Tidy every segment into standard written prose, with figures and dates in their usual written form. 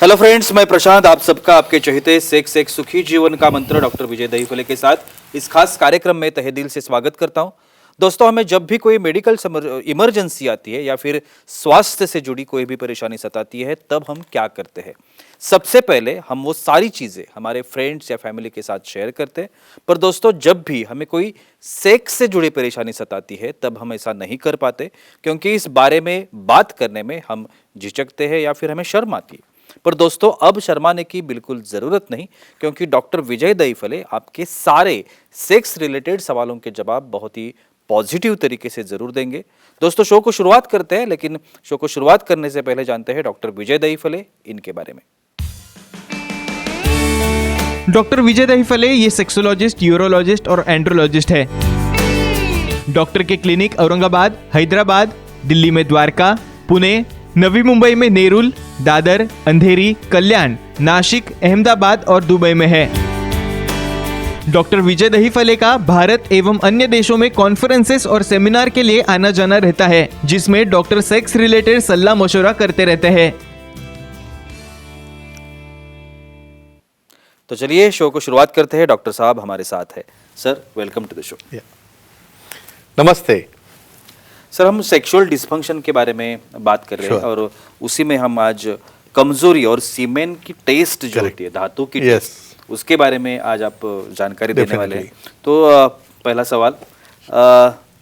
Hello friends, मैं प्रशांत आप सबका आपके चहेते सेक्स एक सुखी जीवन का मंत्र डॉक्टर विजय दहीफले के साथ इस खास कार्यक्रम में तहे दिल से स्वागत करता हूं। दोस्तों, हमें जब भी कोई मेडिकल इमरजेंसी आती है या फिर स्वास्थ्य से जुड़ी कोई भी परेशानी सताती है, तब हम क्या करते हैं? सबसे पहले हम वो सारी चीजें हमारे फ्रेंड्स या फैमिली के साथ शेयर करते हैं। पर दोस्तों, जब भी हमें कोई सेक्स से जुड़ी परेशानी सताती है, तब हम ऐसा नहीं कर पाते, क्योंकि इस बारे में बात करने में हम झिझकते हैं या फिर हमें शर्म आती है। पर दोस्तों, अब शर्माने की बिल्कुल जरूरत नहीं, क्योंकि डॉक्टर विजय दहीफले आपके सारे सेक्स रिलेटेड सवालों के जवाब बहुत ही पॉजिटिव तरीके से जरूर देंगे। दोस्तों, शो को शुरुआत करते हैं, लेकिन शो को शुरुआत करने से पहले जानते हैं डॉक्टर विजय दहीफले इनके बारे में। डॉक्टर विजय दहीफले ये सेक्सोलॉजिस्ट, यूरोलॉजिस्ट और एंड्रोलॉजिस्ट है। डॉक्टर के क्लिनिक औरंगाबाद, हैदराबाद, दिल्ली में द्वारका, पुणे, नवी मुंबई में नेरुल, दादर, अंधेरी, कल्याण, नासिक, अहमदाबाद और दुबई में है। डॉक्टर विजय दहीफले का भारत एवं अन्य देशों में कॉन्फ्रेंसेस और सेमिनार के लिए आना जाना रहता है, जिसमें डॉक्टर सेक्स रिलेटेड सलाह मशवरा करते रहते हैं। तो चलिए शो को शुरुआत करते हैं। डॉक्टर साहब हमारे साथ है। Sir, welcome to the show. नमस्ते सर, हम सेक्सुअल डिस्फंक्शन के बारे में बात कर रहे हैं और उसी में हम आज कमजोरी और सीमेन की टेस्ट जो होती है, धातु की टेस्ट, उसके बारे में आज आप जानकारी देने वाले हैं। तो पहला सवाल,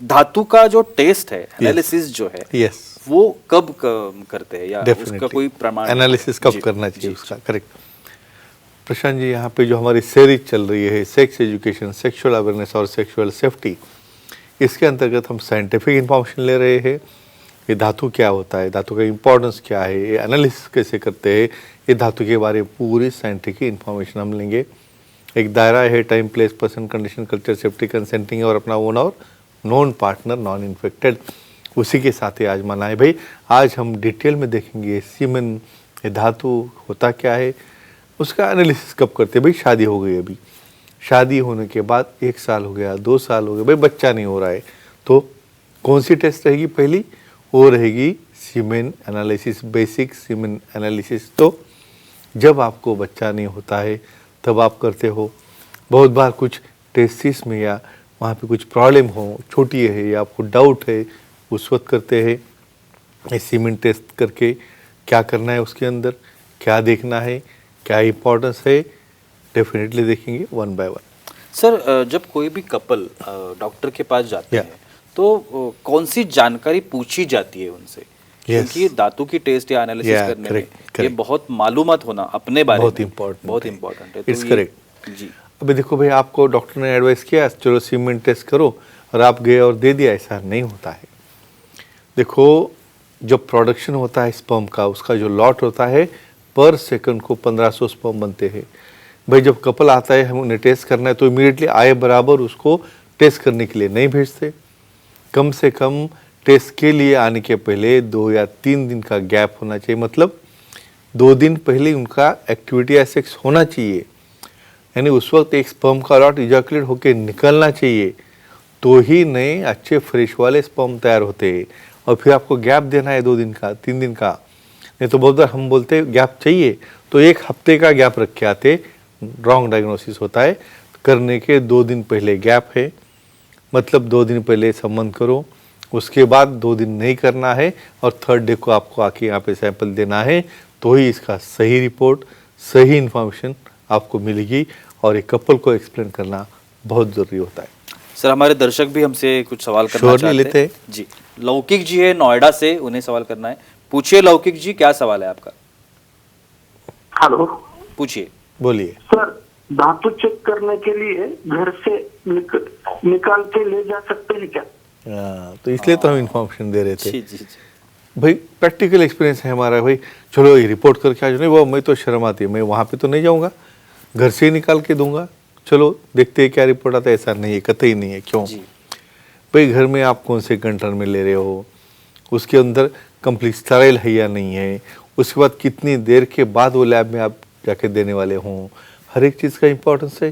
धातु का जो टेस्ट है, एनालिसिस जो है, वो कब करते हैं या उसका कोई प्रमाण? एनालिसिस कब करना चाहिए उसका? करेक्ट प्रशांत जी, यहाँ पे जो हमारी सीरीज चल रही है सेक्स एजुकेशन, सेक्सुअल अवेयरनेस और सेक्सुअल सेफ्टी, इसके अंतर्गत हम साइंटिफिक इंफॉर्मेशन ले रहे हैं। ये धातु क्या होता है, धातु का इम्पोर्टेंस क्या है, ये एनालिसिस कैसे करते हैं, ये धातु के बारे में पूरी साइंटिफिक इंफॉर्मेशन हम लेंगे। एक दायरा है time, place, person, condition, culture, safety, consenting और अपना ओन और नॉन पार्टनर, नॉन इन्फेक्टेड, उसी के साथ ही आज माना है। भाई, आज हम डिटेल में देखेंगे सीमेन, ये धातु होता क्या है, उसका एनालिसिस कब करते हैं। भाई, शादी हो गई, अभी शादी होने के बाद 1 साल हो गया, 2 साल हो गए, भाई बच्चा नहीं हो रहा है, तो कौन सी टेस्ट रहेगी? पहली वो रहेगी semen analysis, basic semen analysis. तो जब आपको बच्चा नहीं होता है तब आप करते हो। बहुत बार कुछ टेस्टिस में या वहाँ पे कुछ प्रॉब्लम हो, छोटी है या आपको डाउट है, उस वक्त करते हैं। ये सीमेन टेस्ट करके क्या करना है, उसके अंदर क्या देखना है, क्या इम्पोर्टेंस है, डेफिनेटली देखेंगे वन बाय वन। सर, जब कोई भी कपल डॉक्टर के पास जाते हैं तो कौन सी जानकारी पूछी जाती है उनसे? क्योंकि धातु की टेस्ट या एनालिसिस करने में ये बहुत मालूमात होना अपने बारे में बहुत इम्पोर्टेंट है। इट्स करेक्ट जी। अभी देखो भाई, आपको डॉक्टर ने एडवाइस किया चलो सीमेन टेस्ट करो और आप गए और दे दिया, ऐसा नहीं होता है। देखो, जब प्रोडक्शन होता है स्पर्म का, उसका जो लॉट होता है, पर सेकंड को 1500 स्पर्म बनते हैं। भाई, जब कपल आता है, हम उन्हें टेस्ट करना है, तो इमीडिएटली आए बराबर उसको टेस्ट करने के लिए नहीं भेजते। कम से कम टेस्ट के लिए आने के पहले 2 या 3 दिन का गैप होना चाहिए। मतलब 2 दिन पहले उनका एक्टिविटी या सेक्स होना चाहिए, यानी उस वक्त एक स्पर्म का लॉट इजैकुलेट होकर निकलना चाहिए, तो ही नए अच्छे फ्रेश वाले स्पर्म तैयार होते हैं। और फिर आपको गैप देना है 2 दिन का, 3 दिन का। नहीं तो बहुत बार हम बोलते गैप चाहिए, तो 1 हफ्ते का गैप रख के आते, रॉन्ग डायग्नोसिस होता है। करने के 2 दिन पहले गैप है, मतलब 2 दिन पहले संबंध करो, उसके बाद 2 दिन नहीं करना है और 3rd डे को आपको आके यहाँ पे सैंपल देना है, तो ही इसका सही रिपोर्ट, सही इन्फॉर्मेशन आपको मिलेगी। और एक कपल को एक्सप्लेन करना बहुत ज़रूरी होता है। सर, हमारे दर्शक भी हमसे कुछ सवाल करना चाहते हैं। जी, लौकिक जी है नोएडा से, उन्हें सवाल करना है। पूछिए लौकिक जी, क्या सवाल है आपका? हेलो, पूछिए, बोलिए। सर, धातु चेक करने के लिए घर से निकाल के ले जा सकते हैं क्या? तो इसलिए तो हम इन्फॉर्मेशन दे रहे थे। जी जी जी। भाई, प्रैक्टिकल एक्सपीरियंस है हमारा। भाई चलो ये रिपोर्ट करके आ जाओ। नहीं, वो मैं तो शर्म आती है, मैं वहाँ पे तो नहीं जाऊँगा, घर से ही निकाल के दूंगा। चलो देखते हैं क्या रिपोर्ट आता है। ऐसा नहीं है, कतई नहीं है। क्यों? भाई, घर में आप कौन से कंटेनर में ले रहे हो, उसके अंदर कंप्लीट स्टराइल है या नहीं है, उसके बाद कितनी देर के बाद वो लैब में आप जाके देने वाले हों, हर एक चीज़ का इम्पोर्टेंस है।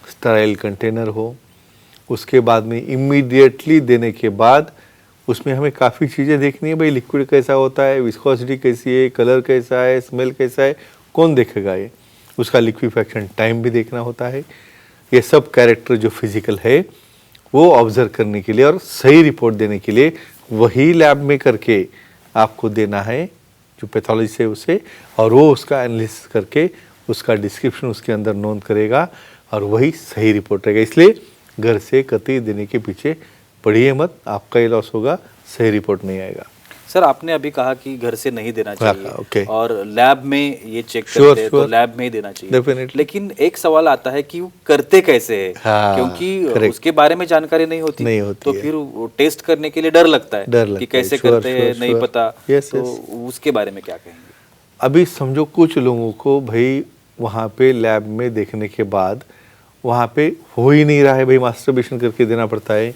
स्टराइल कंटेनर हो, उसके बाद में इमीडिएटली देने के बाद उसमें हमें काफ़ी चीज़ें देखनी है। भाई, लिक्विड कैसा होता है, विस्कोसिटी कैसी है, कलर कैसा है, स्मेल कैसा है, कौन देखेगा ये? उसका लिक्विफेक्शन टाइम भी देखना होता है। ये सब कैरेक्टर जो फिजिकल है वो ऑब्जर्व करने के लिए और सही रिपोर्ट देने के लिए वही लैब में करके आपको देना है जो पैथोलॉजी है उसे, और वो उसका एनालिसिस करके उसका डिस्क्रिप्शन उसके अंदर नोट करेगा और वही सही रिपोर्ट रहेगा। इसलिए घर से कतई देने के पीछे पढ़िए मत, आपका ही लॉस होगा, सही रिपोर्ट नहीं आएगा। सर आपने अभी कहा कि घर से नहीं देना चाहिए okay. और लैब में ये चेक Sure, करते हैं तो sure. लैब में ही देना चाहिए। Definitely. लेकिन एक सवाल आता है कि वो करते कैसे है, हाँ, क्योंकि correct. उसके बारे में जानकारी नहीं होती तो है। फिर वो टेस्ट करने के लिए डर लगता है डर लगता कि कैसे है, sure, करते हैं sure, नहीं sure. पता। Yes, तो yes. उसके बारे में क्या कहेंगे? अभी समझो कुछ लोगों को भाई वहाँ पे लैब में देखने के बाद वहाँ पे हो ही नहीं रहा है, भाई मास्टरबेशन करके देना पड़ता है,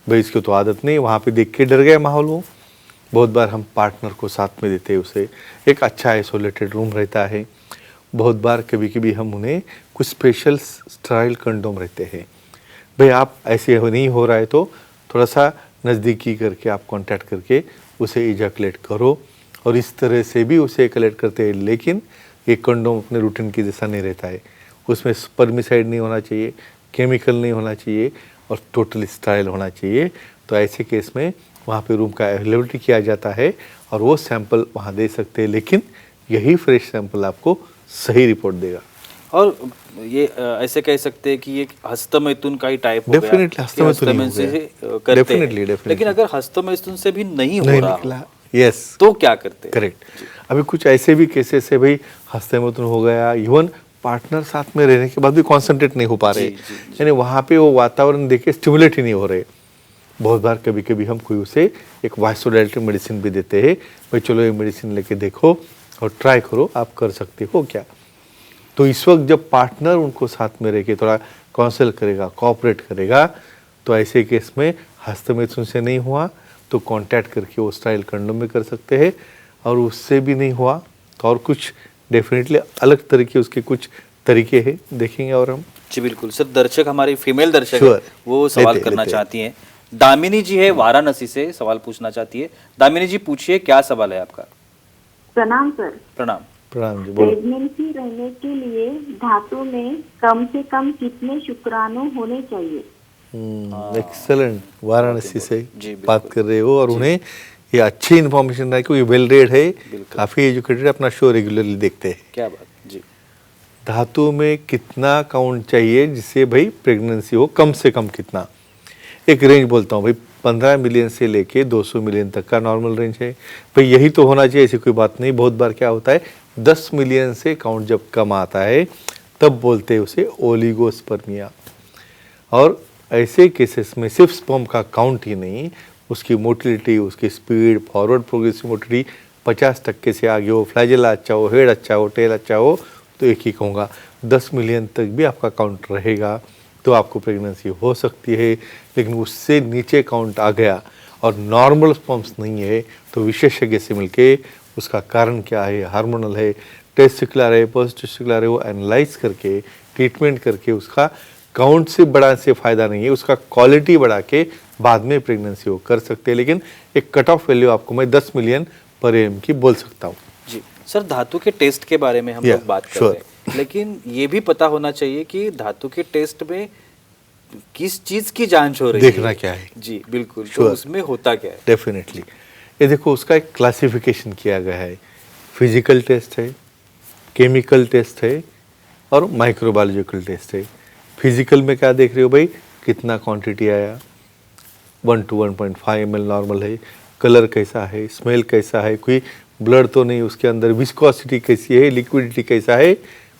भाई इसकी तो आदत नहीं, वहाँ पे देख के डर गया माहौल। वो बहुत बार हम पार्टनर को साथ में देते हैं, उसे एक अच्छा आइसोलेटेड रूम रहता है। बहुत बार कभी कभी हम उन्हें कुछ स्पेशल स्टाइल कंडोम रहते हैं, भाई आप ऐसे नहीं हो रहा है तो थोड़ा सा नज़दीकी करके आप कांटेक्ट करके उसे इजैकुलेट करो, और इस तरह से भी उसे कलेक्ट करते हैं। लेकिन ये कंडोम अपने रूटीन की जैसा नहीं रहता है, उसमें स्पर्मिसाइड नहीं होना चाहिए, केमिकल नहीं होना चाहिए और टोटल स्टाइल होना चाहिए। तो ऐसे केस में वहाँ पे रूम का अवेलेबिलिटी किया जाता है और वो सैंपल वहाँ दे सकते हैं, लेकिन यही फ्रेश सैंपल आपको सही रिपोर्ट देगा। और ये ऐसे कह सकते हैं कि ये हस्तमैथुन का ही टाइप हो गया। Definitely हस्तमैथुन ही हो से गया। करते Definitely, हैं। definitely. लेकिन अगर हस्तमैथुन से भी नहीं हो नहीं रहा निकला, हो, यस तो क्या करते हैं? करेक्ट। अभी कुछ ऐसे भी केसेस है भाई हस्तमैथुन हो गया, इवन पार्टनर साथ में रहने के बाद भी कॉन्सेंट्रेट नहीं हो पा रहे, यानी वहाँ पे वो वातावरण देखे स्टिमुलेट ही नहीं हो रहे। बहुत बार कभी कभी हम कोई उसे एक वाइसोडाइलेटिव मेडिसिन भी देते हैं, भाई चलो ये मेडिसिन लेके देखो और ट्राई करो, आप कर सकते हो क्या। तो इस वक्त जब पार्टनर उनको साथ में रह के थोड़ा काउंसिल करेगा, कोऑपरेट करेगा, तो ऐसे केस में हस्तमैथुन से नहीं हुआ तो कांटेक्ट करके वो स्टाइल कंडोम में कर सकते हैं, और उससे भी नहीं हुआ तो और कुछ डेफिनेटली अलग तरीके उसके कुछ तरीके हैं, देखेंगे और हम। जी बिल्कुल सर। दर्शक हमारी फीमेल दर्शक Sure. है, वो सवाल लेते करना हैं। चाहती हैं। दामिनी जी है वाराणसी से, सवाल पूछना चाहती है। दामिनी जी पूछिए, क्या सवाल है आपका? प्रणाम सर। प्रणाम। प्रणाम जी, बोलो। प्रेगनेंसी रहने के लिए धातु में कम से कम कितने शुक्राणु होने चाहिए? एक्सेलेंट, वाराणसी से जी, बात कर रहे हो और उन्हें ये अच्छी इन्फॉर्मेशन है, क्योंकि वेल रेड है, काफ़ी एजुकेटेड, अपना शो रेगुलरली देखते हैं। क्या बात जी। धातु में कितना काउंट चाहिए जिससे भाई प्रेगनेंसी हो, कम से कम कितना? एक रेंज बोलता हूँ भाई, 15 मिलियन से लेके 200 मिलियन तक का नॉर्मल रेंज है भाई, यही तो होना चाहिए, ऐसी कोई बात नहीं। बहुत बार क्या होता है 10 मिलियन से काउंट जब कम आता है तब बोलते हैं उसे ओलिगोस्पर्मिया। और ऐसे केसेस में सिर्फ स्पर्म का काउंट ही नहीं, उसकी मोटिलिटी, उसकी स्पीड, फॉरवर्ड प्रोग्रेसिव मोटिलिटी 50% से आगे हो, फ्लैजेला अच्छा हो, हेड अच्छा हो, टेल अच्छा हो, तो एक ही कहूँगा 10 मिलियन तक भी आपका काउंट रहेगा तो आपको प्रेगनेंसी हो सकती है। लेकिन उससे नीचे काउंट आ गया और नॉर्मल स्पर्म्स नहीं है तो विशेषज्ञ से मिलके उसका कारण क्या है, हार्मोनल है, टेस्टिकुलर है, पोस्टेस्टिकुलर है, वो एनालाइज करके ट्रीटमेंट करके उसका काउंट से बढ़ाने से फ़ायदा नहीं है, उसका क्वालिटी बढ़ा के बाद में प्रेगनेंसी वो कर सकते हैं। लेकिन एक कट ऑफ वैल्यू आपको मैं 10 मिलियन पर एम की बोल सकता हूँ। जी सर, धातु के टेस्ट के बारे में हम लोग बात कर रहे हैं, लेकिन ये भी पता होना चाहिए कि धातु के टेस्ट में किस चीज की जांच हो रही है, देखना क्या है। जी बिल्कुल। तो उसमें होता क्या है? डेफिनेटली ये देखो, उसका एक क्लासिफिकेशन किया गया है, फिजिकल टेस्ट है, केमिकल टेस्ट है और माइक्रोबायोलॉजिकल टेस्ट है। फिजिकल में क्या देख रहे हो भाई, कितना क्वांटिटी आया, 1 to 1.5 ml नॉर्मल है, कलर कैसा है, स्मेल कैसा है, कोई ब्लड तो नहीं उसके अंदर, विस्कोसिटी कैसी है, लिक्विडिटी कैसा है,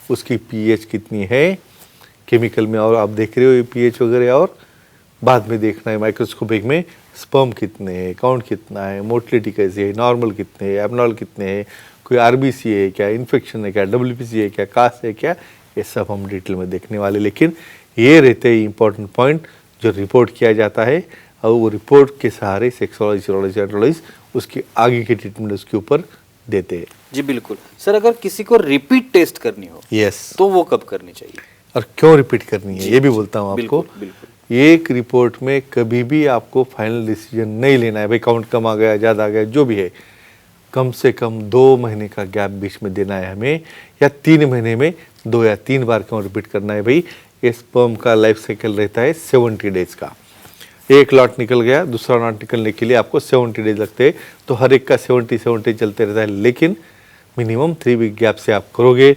उसकी पीएच कितनी है। केमिकल में और आप देख रहे हो ये पीएच वगैरह, और बाद में देखना है माइक्रोस्कोपिक में स्पर्म कितने हैं, काउंट कितना है, मोटिलिटी कैसी है, नॉर्मल कितने हैं, एबनॉर्मल कितने हैं, कोई आरबीसी है क्या, इन्फेक्शन है क्या, डब्ल्यूपीसी है क्या, कास है क्या, ये सब हम डिटेल में देखने वाले। लेकिन ये रहते हैं इंपॉर्टेंट पॉइंट जो रिपोर्ट किया जाता है, और वो रिपोर्ट के सहारे सेक्सोलॉजी, सीरोलॉजी, एंड्रोलॉजी उसकी आगे की ट्रीटमेंट उसके ऊपर देते हैं। जी बिल्कुल सर। अगर किसी को रिपीट टेस्ट करनी हो यस, तो वो कब करनी चाहिए और क्यों रिपीट करनी है ये भी बोलता हूँ आपको। बिल्कुल। एक रिपोर्ट में कभी भी आपको फाइनल डिसीजन नहीं लेना है, भाई काउंट कम आ गया, ज़्यादा आ गया, जो भी है, कम से कम 2 महीने का गैप बीच में देना है हमें, या 3 महीने में 2 या 3 बार क्यों रिपीट करना है भाई। स्पर्म का लाइफ साइकिल रहता है 70 डेज का। एक लॉट निकल गया, दूसरा लॉट निकलने के लिए आपको 70 डेज लगते हैं, तो हर एक का 70 चलते रहता है। लेकिन मिनिमम 3 वीक गैप से आप करोगे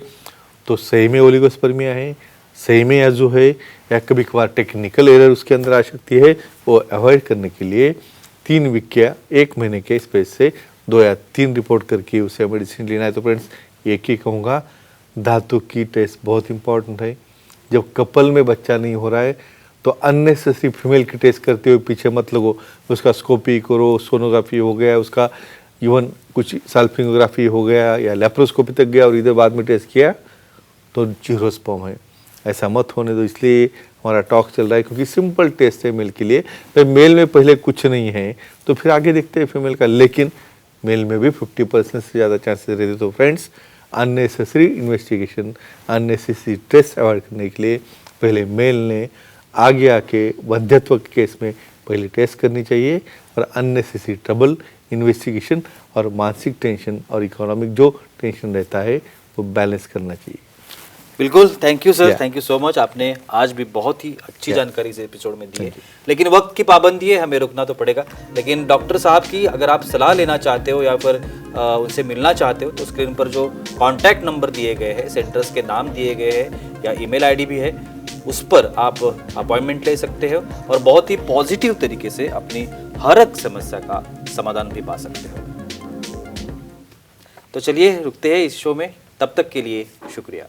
तो सही में ओलिगोस्पर्मिया है, सही में या जो है, या कभी कभार टेक्निकल एरर उसके अंदर आ सकती है, वो अवॉइड करने के लिए 3 वीक या 1 महीने के स्पेस से 2 या 3 रिपोर्ट करके उसे मेडिसिन लेना है। तो फ्रेंड्स एक ही कहूँगा, धातु की टेस्ट बहुत इंपॉर्टेंट है। जब कपल में बच्चा नहीं हो रहा है तो अननेसेसरी फीमेल की टेस्ट करते हुए पीछे मत लगो। उसका स्कोपी करो, सोनोग्राफी हो गया, उसका इवन कुछ साल्फिंगोग्राफी हो गया या लेप्रोस्कोपी तक गया और इधर बाद में टेस्ट किया तो जीरो स्पर्म है। ऐसा मत होने दो, इसलिए हमारा टॉक चल रहा है, क्योंकि सिंपल टेस्ट है मेल के लिए। तो मेल में पहले कुछ नहीं है तो फिर आगे देखते हैं फीमेल का, लेकिन मेल में भी 50% से ज़्यादा चांसेस रहते। तो friends unnecessary investigation, unnecessary test avoid करने के लिए पहले मेल ने आगे आके वध्यत्व के केस में पहले टेस्ट करनी चाहिए, और अननेसेसरी ट्रबल, इन्वेस्टिगेशन और मानसिक टेंशन और इकोनॉमिक जो टेंशन रहता है वो बैलेंस करना चाहिए। बिल्कुल, thank you sir, Yeah. Thank you so much. आपने आज भी बहुत ही अच्छी Yeah. जानकारी इस एपिसोड में दी है, लेकिन वक्त की पाबंदी है, हमें रुकना तो पड़ेगा। लेकिन डॉक्टर साहब की अगर आप सलाह लेना चाहते हो या फिर उनसे मिलना चाहते हो तो स्क्रीन पर जो कॉन्टैक्ट नंबर दिए गए हैं, सेंटर्स के नाम दिए गए हैं या ईमेल आईडी भी है, उस पर आप अपॉइंटमेंट ले सकते हो और बहुत ही पॉजिटिव तरीके से अपनी हर एक समस्या का समाधान भी पा सकते हो। तो चलिए रुकते हैं इस शो में, तब तक के लिए शुक्रिया।